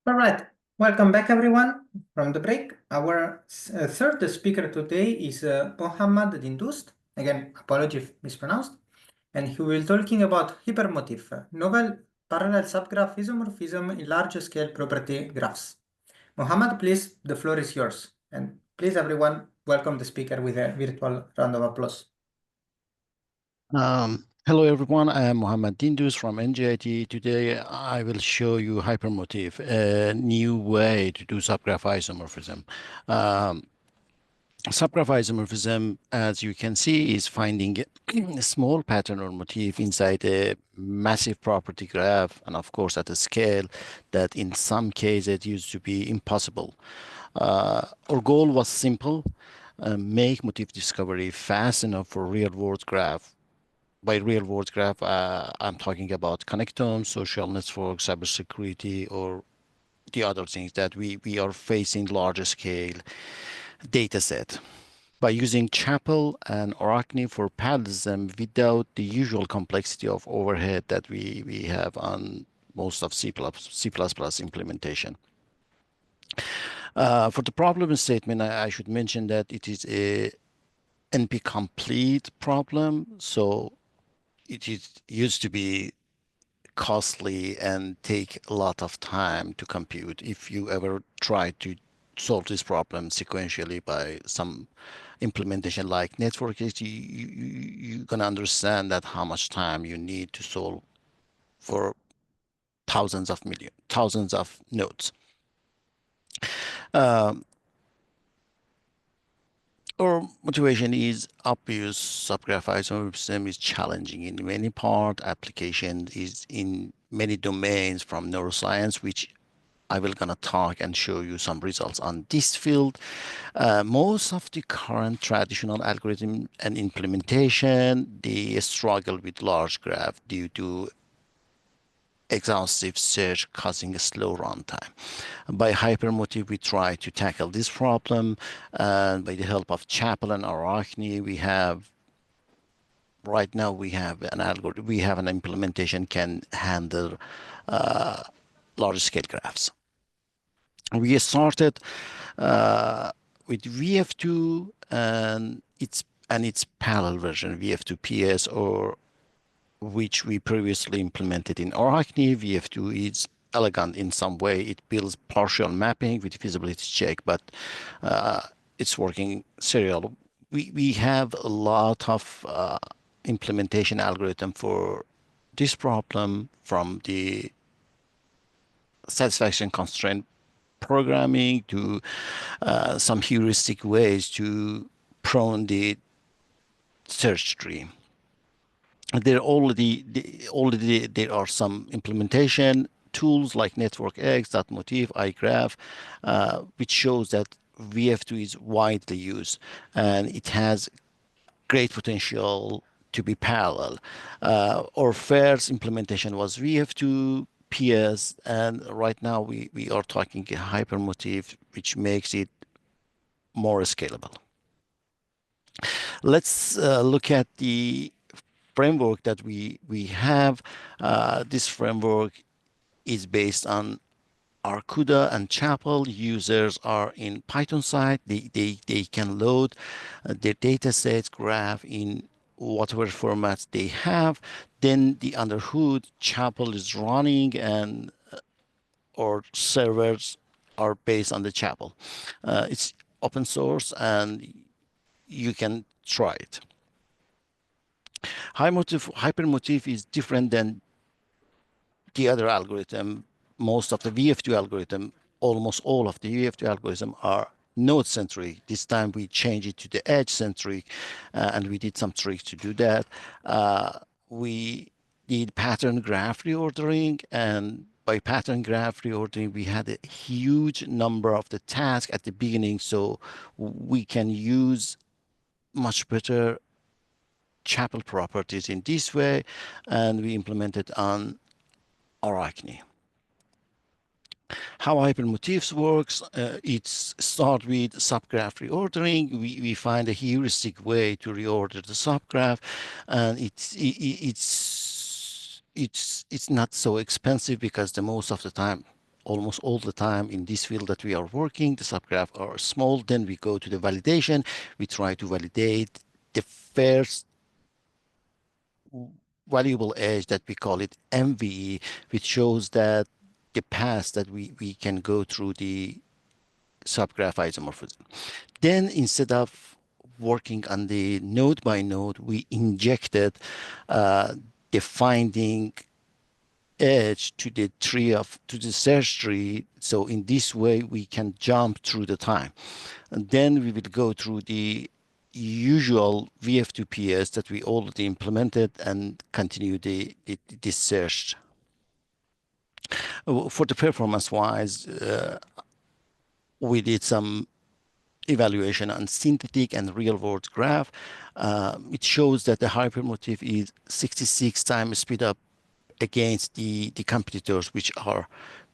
All right, welcome back everyone from the break. Our third speaker today is Mohammad Dindoost. Again, apology if mispronounced. And he will be talking about HiPerMotif, novel parallel subgraph isomorphism in large-scale property graphs. Mohammad, please, the floor is yours. And please, everyone, welcome the speaker with a virtual round of applause. Hello everyone, I am Mohammad Dindoost from NGIT. Today I will show you HiPerMotif, a new way to do subgraph isomorphism. Subgraph isomorphism, as you can see, is finding a small pattern or motif inside a massive property graph, and of course at a scale that in some cases used to be impossible. Our goal was simple, make motif discovery fast enough for real-world graph. By real-world graph, I'm talking about connectome, social networks, cybersecurity, or the other things that we are facing larger scale data set. By using Chapel and Arachne for parallelism without the usual complexity of overhead that we have on most of C++ implementation. For the problem statement, I should mention that it is a NP-complete problem, so it used to be costly and take a lot of time to compute. If you ever try to solve this problem sequentially by some implementation like network, you're gonna understand that how much time you need to solve for thousands of nodes. Our motivation is obvious. Subgraph isomorphism is challenging in many parts. Application is in many domains from neuroscience, which I will gonna talk and show you some results on this field. Most of the current traditional algorithm and implementation, they struggle with large graph due to exhaustive search causing a slow runtime. By HiPerMotif, we try to tackle this problem, and by the help of Chapel and Arachne, right now we have an algorithm, we have an implementation can handle large scale graphs. We started with VF2 and its parallel version, VF2 PS, or which we previously implemented in Arachne. VF2 is elegant in some way. It builds partial mapping with feasibility check, but it's working serial. We have a lot of implementation algorithm for this problem, from the satisfaction constraint programming to some heuristic ways to prune the search tree. There are some implementation tools like NetworkX, .motif, iGraph, which shows that VF2 is widely used and it has great potential to be parallel. Our first implementation was VF2 PS, and right now we are talking HiPerMotif, which makes it more scalable. Let's look at the framework that we have. This framework is based on Arcuda and Chapel. Users are in Python side. They can load their data sets, graph in whatever formats they have. Then the under hood, Chapel is running, and our servers are based on the Chapel. It's open source and you can try it. HiPerMotif is different than the other algorithm. Most of the VF2 algorithm, almost all of the VF2 algorithm are node-centric. This time we changed it to the edge-centric, and we did some tricks to do that. We did pattern graph reordering, and by pattern graph reordering, we had a huge number of the tasks at the beginning, so we can use much better Chapel properties in this way, and we implemented on Arachne. How HiPerMotifs works, it's start with subgraph reordering. We find a heuristic way to reorder the subgraph, and it's not so expensive because the most of the time almost all the time in this field that we are working. The subgraph are small. Then we go to the validation. We try to validate the first valuable edge that we call it MVE, which shows that the path that we can go through the subgraph isomorphism. Then instead of working on the node by node, we injected the finding edge to the search tree. So in this way, we can jump through the time. And then we will go through the usual VF2PS that we already implemented and continue this search. For the performance wise, we did some evaluation on synthetic and real world graph. It shows that the HiPerMotif is 66 times speed up against the competitors, which are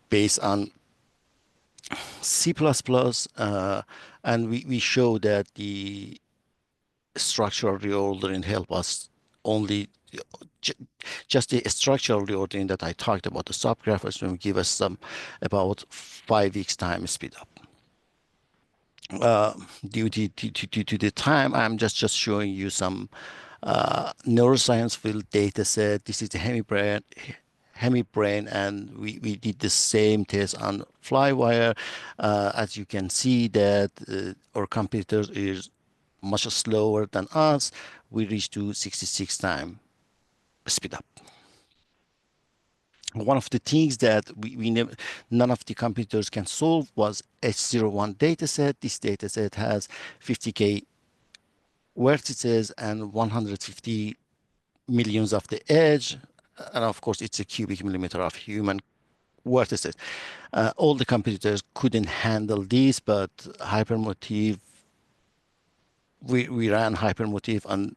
based on C++, and we show that the structural reordering help us only just the structural reordering that I talked about. The subgraph is going to give us some about 5x time speed up. Due to the time, I'm just showing you some neuroscience field data set. This is the hemibrain, and we did the same test on Flywire. As you can see that our competitors is much slower than us. We reached to 66 time speed up. One of the things that we never, none of the computers can solve was H01 dataset. This dataset has 50K vertices and 150 millions of the edge. And of course, it's a cubic millimeter of human vertices. All the computers couldn't handle this, but HiPerMotif, we ran HiPerMotif on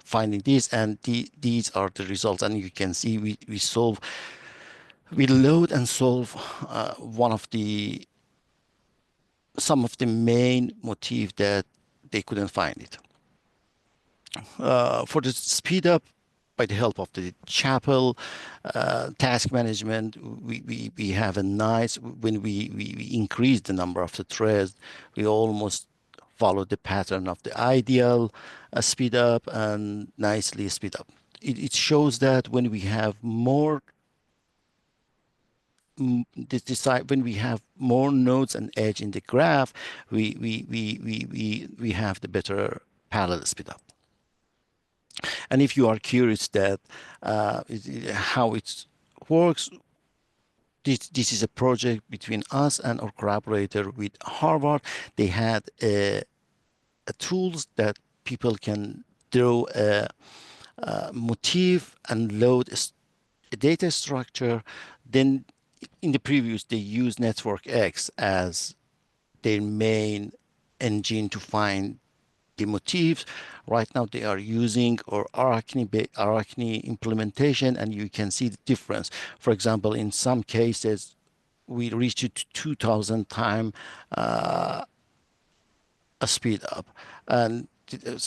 finding this, and these are the results. And you can see we load and solve some of the main motif that they couldn't find it. For the speed up, by the help of the Chapel task management, we have a nice, when we increase the number of the threads, we almost follow the pattern of the ideal speed up and nicely speed up. It shows that when we have more when we have more nodes and edge in the graph, we have the better parallel speed up. And if you are curious that how it works, this is a project between us and our collaborator with Harvard. They had a tools that people can draw a motif and load a data structure. Then in the previous, they used Network X as their main engine to find the motifs. Right now, they are using our Arachne implementation, and you can see the difference. For example, in some cases, we reached it to 2,000 times a speed up. And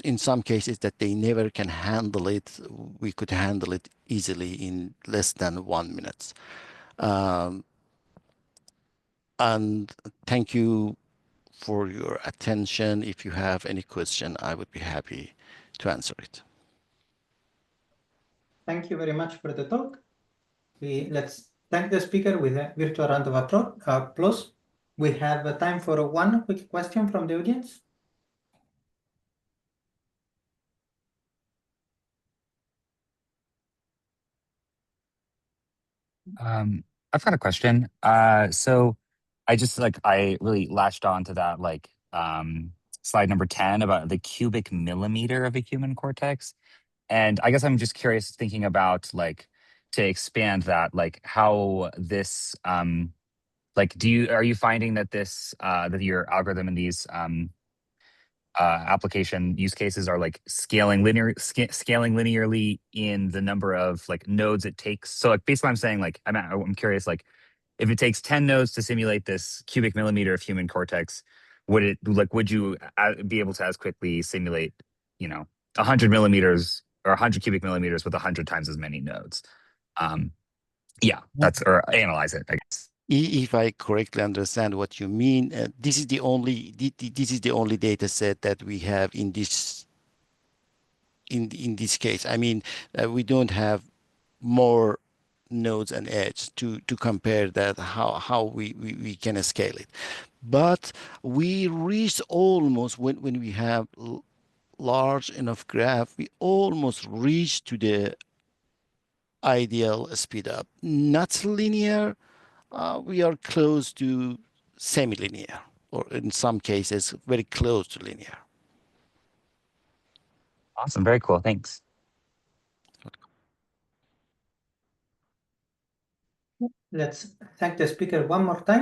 in some cases that they never can handle it, we could handle it easily in less than 1 minute. And thank you for your attention. If you have any question, I would be happy to answer it. Thank you very much for the talk. Let's thank the speaker with a virtual round of applause. We have time for one quick question from the audience. I've got a question. So I really latched on to that slide number 10 about the cubic millimeter of a human cortex. And I guess I'm just curious, thinking about to expand that, how this are you finding that this that your algorithm in these application use cases are scaling linearly in the number of nodes it takes? So basically I'm saying I'm curious, if it takes 10 nodes to simulate this cubic millimeter of human cortex, would you be able to as quickly simulate 100 millimeters or 100 cubic millimeters with 100 times as many nodes? Yeah, or analyze it, I guess. If I correctly understand what you mean, this is the only data set that we have in this case. I mean, we don't have more nodes and edges to compare that how we can scale it. But we reach almost when we have large enough graph, we almost reach to the ideal speed up. Not linear, we are close to semi-linear, or in some cases, very close to linear. Awesome. Very cool. Thanks. Let's thank the speaker one more time.